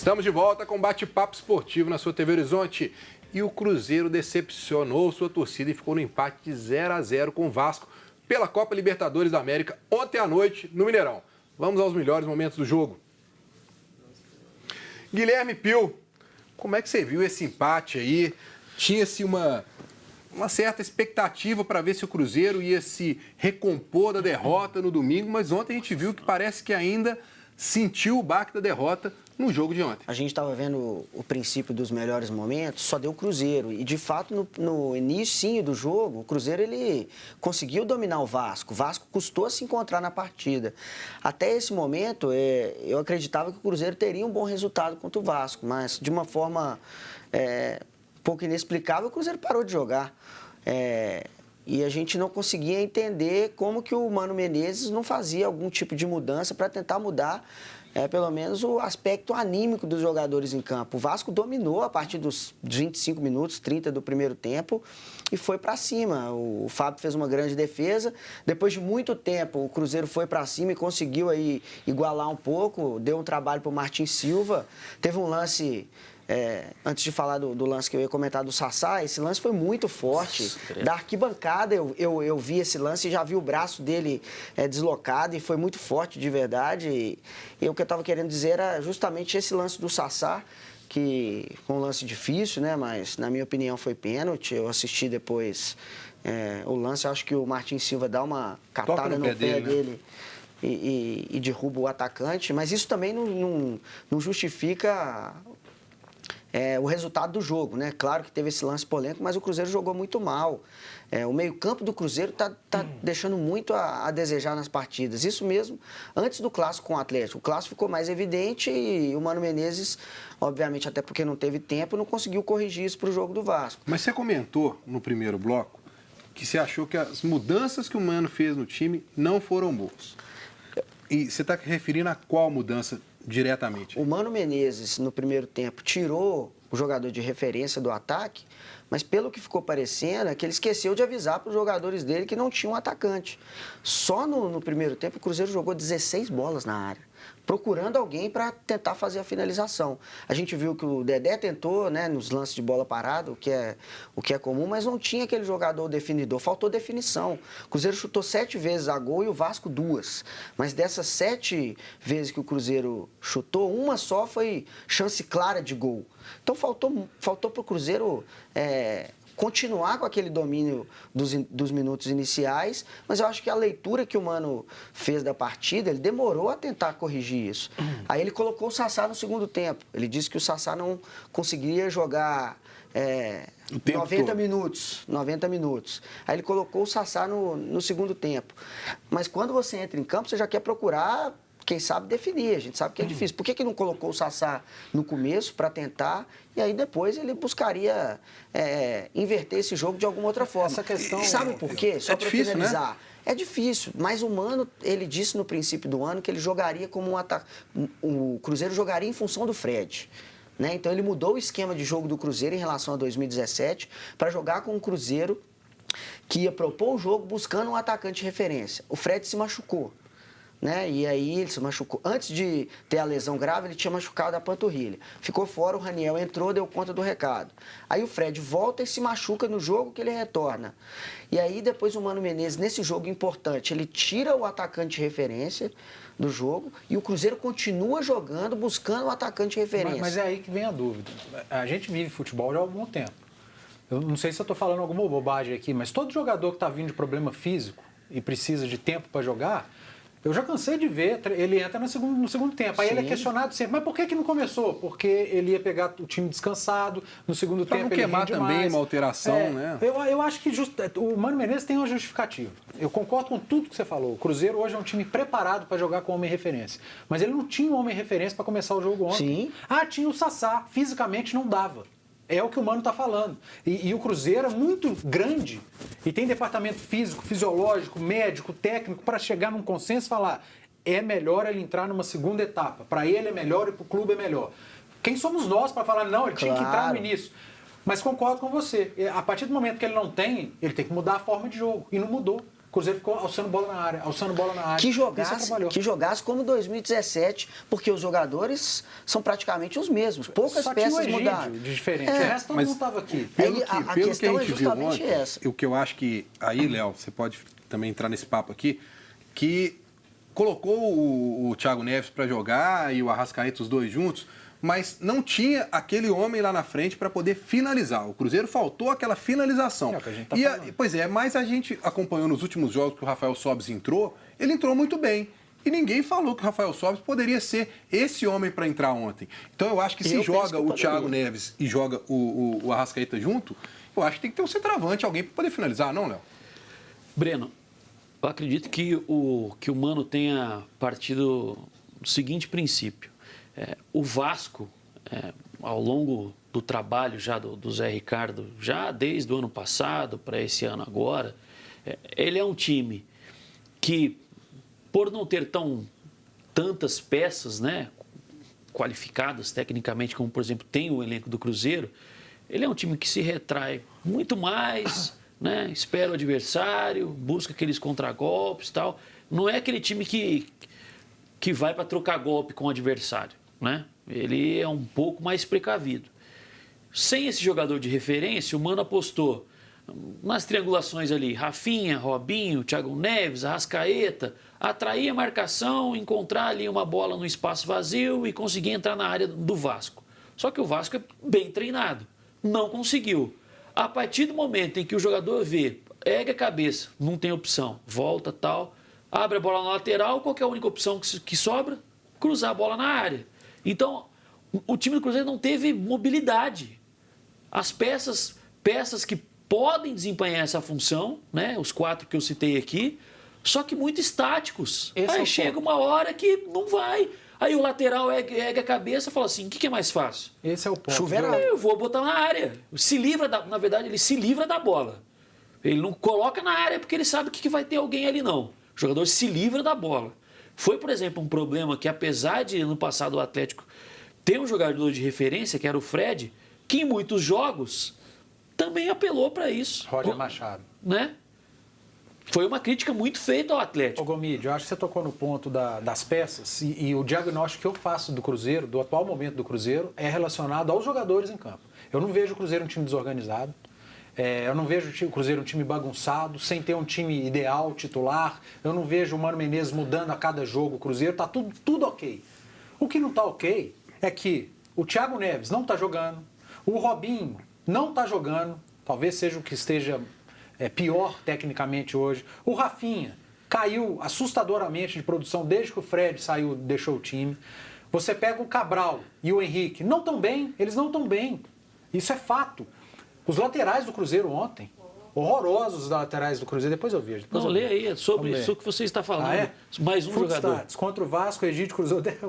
Estamos de volta com bate-papo esportivo na sua TV Horizonte. E o Cruzeiro decepcionou sua torcida e ficou no empate de 0-0 com o Vasco pela Copa Libertadores da América ontem à noite no Mineirão. Vamos aos melhores momentos do jogo. Guilherme Pio, como é que você viu esse empate aí? Tinha-se uma certa expectativa para ver se o Cruzeiro ia se recompor da derrota no domingo, mas ontem a gente viu que parece que ainda sentiu o baque da derrota no jogo de ontem. A gente estava vendo o princípio dos melhores momentos, só deu o Cruzeiro. E, de fato, no início do jogo, o Cruzeiro ele conseguiu dominar o Vasco. O Vasco custou se encontrar na partida. Até esse momento, eu acreditava que o Cruzeiro teria um bom resultado contra o Vasco, mas de uma forma um pouco inexplicável, o Cruzeiro parou de jogar. E a gente não conseguia entender como que o Mano Menezes não fazia algum tipo de mudança para tentar mudar pelo menos o aspecto anímico dos jogadores em campo. O Vasco dominou a partir dos 25 minutos, 30 do primeiro tempo e foi para cima. O Fábio fez uma grande defesa. Depois de muito tempo, o Cruzeiro foi para cima e conseguiu aí igualar um pouco, deu um trabalho para o Martin Silva. Teve um lance... antes de falar do lance que eu ia comentar do Sassá, esse lance foi muito forte. Da arquibancada eu vi esse lance e já vi o braço dele deslocado e foi muito forte de verdade. E o que eu estava querendo dizer era justamente esse lance do Sassá, que foi um lance difícil, né? Mas na minha opinião foi pênalti. Eu assisti depois o lance, acho que o Martin Silva dá uma catada no pé dele. E derruba o atacante, mas isso também não justifica o resultado do jogo, né? Claro que teve esse lance polêmico, mas o Cruzeiro jogou muito mal. O meio-campo do Cruzeiro tá deixando muito a desejar nas partidas. Isso mesmo, antes do clássico com o Atlético. O clássico ficou mais evidente e o Mano Menezes, obviamente, até porque não teve tempo, não conseguiu corrigir isso para o jogo do Vasco. Mas você comentou no primeiro bloco que você achou que as mudanças que o Mano fez no time não foram boas. E você está referindo a qual mudança diretamente? O Mano Menezes, no primeiro tempo, tirou o jogador de referência do ataque, mas pelo que ficou parecendo é que ele esqueceu de avisar para os jogadores dele que não tinha um atacante. Só no primeiro tempo o Cruzeiro jogou 16 bolas na área, procurando alguém para tentar fazer a finalização. A gente viu que o Dedé tentou, né, nos lances de bola parada, o que é comum, mas não tinha aquele jogador definidor, faltou definição. O Cruzeiro chutou 7 vezes a gol e o Vasco 2. Mas dessas 7 vezes que o Cruzeiro chutou, uma só foi chance clara de gol. Então faltou para o Cruzeiro continuar com aquele domínio dos minutos iniciais, mas eu acho que a leitura que o Mano fez da partida, ele demorou a tentar corrigir isso. Aí ele colocou o Sassá no segundo tempo. Ele disse que o Sassá não conseguiria jogar 90 minutos. Aí ele colocou o Sassá no segundo tempo. Mas quando você entra em campo, você já quer procurar, quem sabe, definir. A gente sabe que é difícil. Por que não colocou o Sassá no começo para tentar e aí depois ele buscaria inverter esse jogo de alguma outra forma? Essa questão... Sabe por quê? Só para finalizar. Né? É difícil, mas o Mano, ele disse no princípio do ano que ele jogaria como um ataque. O Cruzeiro jogaria em função do Fred. Né? Então ele mudou o esquema de jogo do Cruzeiro em relação a 2017 para jogar com um Cruzeiro que ia propor o jogo buscando um atacante de referência. O Fred se machucou. Né? E aí ele se machucou. Antes de ter a lesão grave, ele tinha machucado a panturrilha. Ficou fora, o Raniel entrou, deu conta do recado. Aí o Fred volta e se machuca no jogo que ele retorna. E aí depois o Mano Menezes, nesse jogo importante, ele tira o atacante de referência do jogo e o Cruzeiro continua jogando, buscando o atacante de referência. Mas é aí que vem a dúvida. A gente vive futebol já há algum tempo. Eu não sei se eu estou falando alguma bobagem aqui, mas todo jogador que está vindo de problema físico e precisa de tempo para jogar... Eu já cansei de ver, ele entra no segundo tempo. Aí ele é questionado sempre, mas por que não começou? Porque ele ia pegar o time descansado, no segundo tempo ele rende mais. Pra não queimar também uma alteração, né? Eu acho que o Mano Menezes tem uma justificativa. Eu concordo com tudo que você falou. O Cruzeiro hoje é um time preparado para jogar com homem-referência. Mas ele não tinha um homem-referência para começar o jogo ontem. Sim. Tinha o Sassá. Fisicamente não dava. É o que o Mano está falando. E o Cruzeiro é muito grande e tem departamento físico, fisiológico, médico, técnico para chegar num consenso e falar é melhor ele entrar numa segunda etapa. Para ele é melhor e para o clube é melhor. Quem somos nós para falar não, ele tinha que entrar no início. Mas concordo com você. A partir do momento que ele não tem, ele tem que mudar a forma de jogo. E não mudou. Cruzeiro ficou alçando bola na área, alçando bola na área. Que Isso atrapalhou. jogasse como 2017, porque os jogadores são praticamente os mesmos. Poucas Só tinha o peças Egídio mudaram. de diferente. O resto todo mundo estava aqui. Pelo Aí, que, a pelo questão que a é gente viu justamente ontem, essa. o que eu acho que... Aí, Léo, você pode também entrar nesse papo aqui, que colocou o Thiago Neves para jogar e o Arrascaeta, os dois juntos, mas não tinha aquele homem lá na frente para poder finalizar. O Cruzeiro faltou aquela finalização. É o que a gente tá falando. Pois é, mas a gente acompanhou nos últimos jogos que o Rafael Sobis entrou, ele entrou muito bem. E ninguém falou que o Rafael Sobis poderia ser esse homem para entrar ontem. Então eu acho que se joga o Thiago Neves e joga o Arrascaeta junto, eu acho que tem que ter um centroavante, alguém para poder finalizar, não, Léo? Breno, eu acredito que o Mano tenha partido do seguinte princípio. O Vasco, ao longo do trabalho já do Zé Ricardo, já desde o ano passado para esse ano agora, ele é um time que, por não ter tantas peças, né, qualificadas tecnicamente, como por exemplo tem o elenco do Cruzeiro, ele é um time que se retrai muito mais, né, espera o adversário, busca aqueles contragolpes e tal. Não é aquele time que vai para trocar golpe com o adversário, né? Ele é um pouco mais precavido. Sem esse jogador de referência, o Mano apostou nas triangulações ali, Rafinha, Robinho, Thiago Neves, Arrascaeta, atrair a marcação, encontrar ali uma bola no espaço vazio e conseguir entrar na área do Vasco. Só que o Vasco é bem treinado, não conseguiu. A partir do momento em que o jogador vê, ergue a cabeça, não tem opção, volta tal, abre a bola na lateral, qual que é a única opção que sobra? Cruzar a bola na área. Então, o time do Cruzeiro não teve mobilidade. As peças que podem desempenhar essa função, né, os 4 que eu citei aqui, só que muito estáticos. Aí chega uma hora que não vai. Aí o lateral ergue a cabeça e fala assim, o que é mais fácil? Esse é o ponto. Eu vou botar na área. Na verdade, ele se livra da bola. Ele não coloca na área porque ele sabe que vai ter alguém ali, não. O jogador se livra da bola. Foi, por exemplo, um problema que, apesar de no passado o Atlético ter um jogador de referência, que era o Fred, que em muitos jogos também apelou para isso. Roger Machado. Né? Foi uma crítica muito feita ao Atlético. Ô Gomide, eu acho que você tocou no ponto das peças e o diagnóstico que eu faço do Cruzeiro, do atual momento do Cruzeiro, é relacionado aos jogadores em campo. Eu não vejo o Cruzeiro um time desorganizado. Eu não vejo o Cruzeiro um time bagunçado, sem ter um time ideal, titular. Eu não vejo o Mano Menezes mudando a cada jogo o Cruzeiro. Está tudo ok. O que não está ok é que o Thiago Neves não está jogando, o Robinho não está jogando, talvez seja o que esteja pior tecnicamente hoje. O Rafinha caiu assustadoramente de produção desde que o Fred saiu, deixou o time. Você pega o Cabral e o Henrique, não estão bem, eles não estão bem. Isso é fato. Os laterais do Cruzeiro ontem, horrorosos os laterais do Cruzeiro, depois eu vejo. Lê aí, sobre isso que você está falando. Mais um jogador. Stats. Contra o Vasco, o Egídio cruzou 10,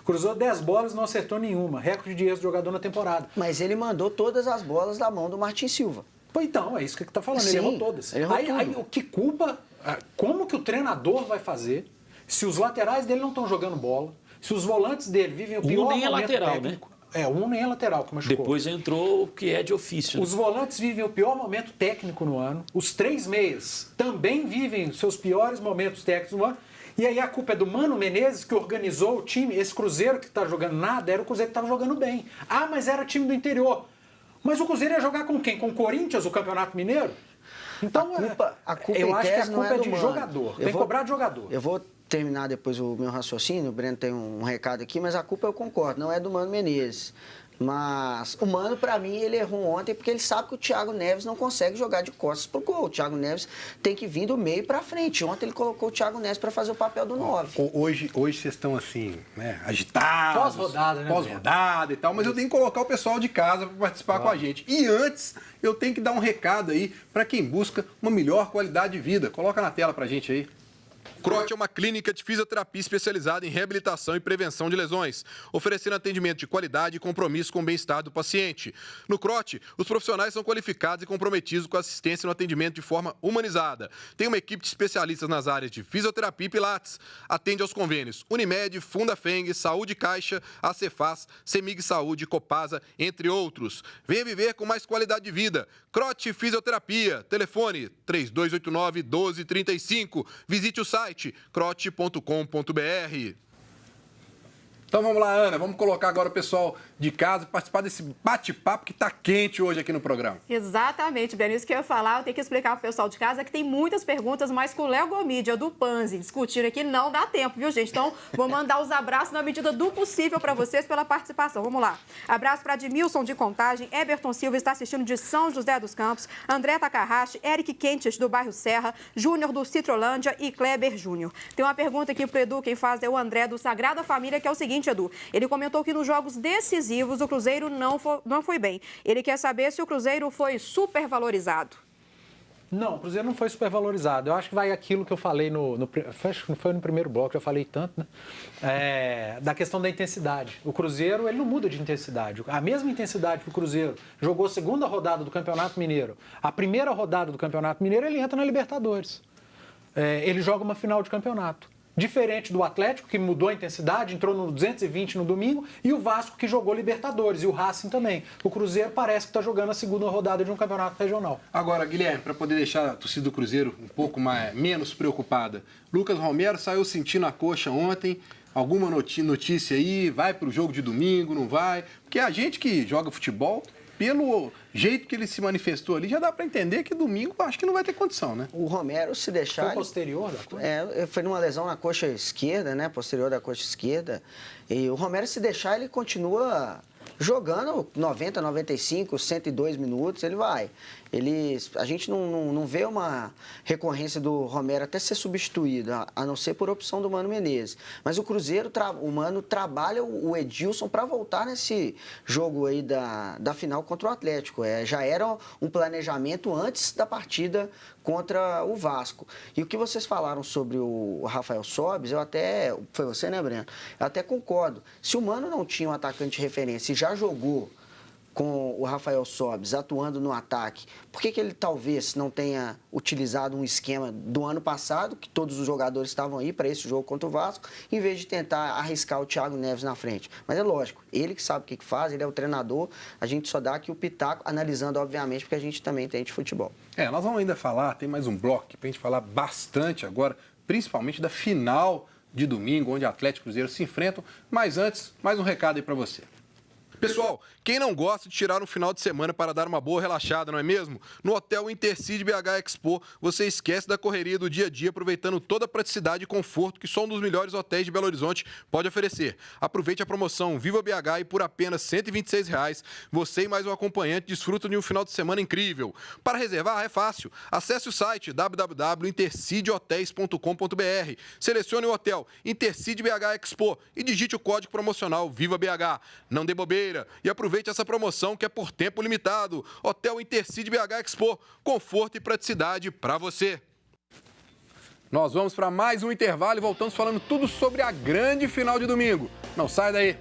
cruzou 10 bolas e não acertou nenhuma. Recorde de erro do jogador na temporada. Mas ele mandou todas as bolas da mão do Martin Silva. Pois então, é isso que está falando, Sim, ele errou todas. Ele errou aí o que culpa, como que o treinador vai fazer se os laterais dele não estão jogando bola, se os volantes dele vivem o pior nem é momento lateral, técnico. Um nem é lateral, como machucou. Depois entrou o que é de ofício. Os volantes vivem o pior momento técnico no ano. Os 3 meias também vivem os seus piores momentos técnicos no ano. E aí a culpa é do Mano Menezes, que organizou o time. Esse Cruzeiro que está jogando nada, era o Cruzeiro que estava jogando bem. Ah, mas era time do interior. Mas o Cruzeiro ia jogar com quem? Com o Corinthians, o Campeonato Mineiro? Então, a culpa eu acho que a não culpa é de do Mano. jogador. Tem que cobrar de jogador. Eu vou terminar depois o meu raciocínio, o Breno tem um recado aqui, mas a culpa eu concordo, não é do Mano Menezes. Mas o Mano, para mim, ele errou ontem porque ele sabe que o Thiago Neves não consegue jogar de costas pro gol. O Thiago Neves tem que vir do meio para frente. Ontem ele colocou o Thiago Neves para fazer o papel do 9. Hoje vocês estão assim, né, agitados. Pós-rodada, né? Pós-rodada e tal, mas eu tenho que colocar o pessoal de casa para participar com a gente. E antes, eu tenho que dar um recado aí para quem busca uma melhor qualidade de vida. Coloca na tela pra gente aí. Crote é uma clínica de fisioterapia especializada em reabilitação e prevenção de lesões, oferecendo atendimento de qualidade e compromisso com o bem-estar do paciente. No Crote, os profissionais são qualificados e comprometidos com a assistência no atendimento de forma humanizada. Tem uma equipe de especialistas nas áreas de fisioterapia e pilates. Atende aos convênios Unimed, Fundafeng, Saúde Caixa, Acefaz, Semig Saúde, Copasa, entre outros. Venha viver com mais qualidade de vida. Crote Fisioterapia. Telefone 3289-1235. Visite o site crote.com.br. Então vamos lá, Ana, vamos colocar agora o pessoal de casa participar desse bate-papo que está quente hoje aqui no programa. Exatamente, Breno, isso que eu ia falar, eu tenho que explicar para o pessoal de casa que tem muitas perguntas, mas com o Léo Gomídia do Panzi discutindo aqui não dá tempo, viu, gente? Então vou mandar os abraços na medida do possível para vocês pela participação. Vamos lá. Abraço para Admilson de Contagem, Everton Silva está assistindo de São José dos Campos, André Takahashi, Eric Quentes do bairro Serra, Júnior do Citrolândia e Kleber Júnior. Tem uma pergunta aqui para o Edu, quem faz é o André do Sagrada Família, que é o seguinte, Edu. Ele comentou que nos jogos decisivos o Cruzeiro não foi bem. Ele quer saber se o Cruzeiro foi supervalorizado. Não, o Cruzeiro não foi supervalorizado. Eu acho que vai aquilo que eu falei acho que foi no primeiro bloco, já falei tanto, né? Da questão da intensidade. O Cruzeiro, ele não muda de intensidade. A mesma intensidade que o Cruzeiro jogou a segunda rodada do Campeonato Mineiro, a primeira rodada do Campeonato Mineiro, ele entra na Libertadores. Ele joga uma final de campeonato. Diferente do Atlético, que mudou a intensidade, entrou no 220 no domingo, e o Vasco, que jogou Libertadores, e o Racing também. O Cruzeiro parece que está jogando a segunda rodada de um campeonato regional. Agora, Guilherme, para poder deixar a torcida do Cruzeiro um pouco menos preocupada, Lucas Romero saiu sentindo a coxa ontem. Alguma notícia aí? Vai para o jogo de domingo, não vai? Porque a gente que joga futebol, pelo jeito que ele se manifestou ali, já dá para entender que domingo acho que não vai ter condição, né? O Romero, se deixar... Foi posterior da coxa? Foi numa lesão na coxa esquerda, né? Posterior da coxa esquerda. E o Romero, se deixar, ele continua jogando 90, 95, 102 minutos, ele vai. A gente não vê uma recorrência do Romero até ser substituído, a não ser por opção do Mano Menezes. Mas o Cruzeiro, o Mano trabalha o Edilson para voltar nesse jogo aí da final contra o Atlético. Já era um planejamento antes da partida contra o Vasco. E o que vocês falaram sobre o Rafael Sobis, foi você, né, Breno? Eu até concordo. Se o Mano não tinha um atacante de referência e já jogou com o Rafael Sobis atuando no ataque, por que ele talvez não tenha utilizado um esquema do ano passado, que todos os jogadores estavam aí para esse jogo contra o Vasco, em vez de tentar arriscar o Thiago Neves na frente? Mas é lógico, ele que sabe o que faz, ele é o treinador, a gente só dá aqui o pitaco, analisando, obviamente, porque a gente também tem de futebol. Nós vamos ainda falar, tem mais um bloco para a gente falar bastante agora, principalmente da final de domingo, onde Atlético e Cruzeiro se enfrentam. Mas antes, mais um recado aí para você. Pessoal, quem não gosta de tirar um final de semana para dar uma boa relaxada, não é mesmo? No Hotel Intercity BH Expo, você esquece da correria do dia a dia, aproveitando toda a praticidade e conforto que só um dos melhores hotéis de Belo Horizonte pode oferecer. Aproveite a promoção Viva BH e por apenas R$ 126, você e mais um acompanhante desfrutam de um final de semana incrível. Para reservar é fácil. Acesse o site www.intercityhotels.com.br, selecione o hotel Intercity BH Expo e digite o código promocional Viva BH. Não dê bobeira e aproveite essa promoção que é por tempo limitado. Hotel Intercity BH Expo, conforto e praticidade para você. Nós vamos para mais um intervalo e voltamos falando tudo sobre a grande final de domingo. Não sai daí.